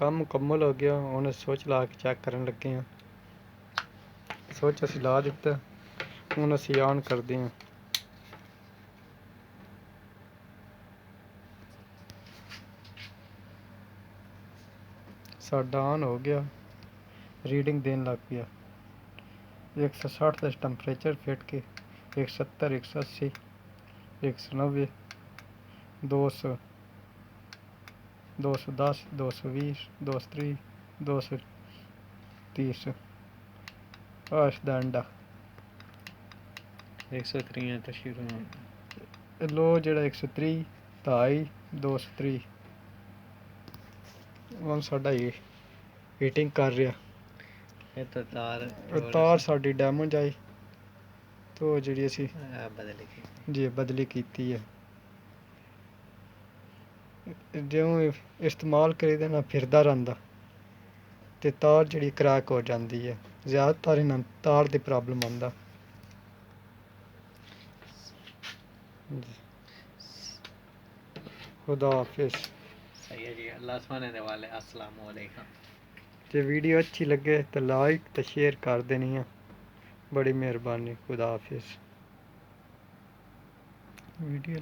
ਕੰਮ ਮੁਕੰਮਲ ਹੋ ਗਿਆ। ਹੁਣ ਸਵਿਚ ਲਾ ਕੇ ਚੈੱਕ ਕਰਨ ਲੱਗੇ ਹਾਂ। ਸਵਿਚ ਅਸੀਂ ਲਾ ਦਿੱਤਾ, ਹੁਣ ਅਸੀਂ ਆਨ ਕਰਦੇ ਹਾਂ। ਸਾਡਾ ਆਨ ਹੋ ਗਿਆ, ਰੀਡਿੰਗ ਦੇਣ ਲੱਗ ਪਿਆ। 160 ਦਾ ਟੈਂਪਰੇਚਰ ਫਿਟ ਕੇ 170, 180, 190, 200, 210, 220, 230, 230। आश दा अंडा 130 तो शुरू लो जेड़ा 130 ढाई 230 ਹੁਣ ਸਾਡਾ ਹੀਟਿੰਗ ਕਰ ਰਿਹਾ। ਇਹ ਤਾਂ ਤਾਰ ਸਾਡੀ ਡੈਮੇਜ ਆਈ ਤੋ ਜਿਹੜੀ ਅਸੀਂ ਬਦਲੀ ਕੀਤੀ ਹੈ। ਜਿਉਂ ਇਸਤੇਮਾਲ ਕਰੀਦਾ ਨਾ ਫਿਰਦਾ ਰਹਿੰਦਾ ਤੇ ਤਾਰ ਜਿਹੜੀ ਕਰੈਕ ਹੋ ਜਾਂਦੀ ਹੈ। ਜ਼ਿਆਦਾਤਰ ਇਹਨਾਂ ਤਾਰ ਦੀ ਪ੍ਰੋਬਲਮ ਆਉਂਦਾ। खुदा हाफिज। सही है जी, अल्लाह सुभाने दे वाले। अस्सलाम वालेकुम। जे वीडियो अच्छी लगे तो लाइक तो शेयर कर देनी है, बड़ी मेहरबानी। खुदा हाफिज। वीडियो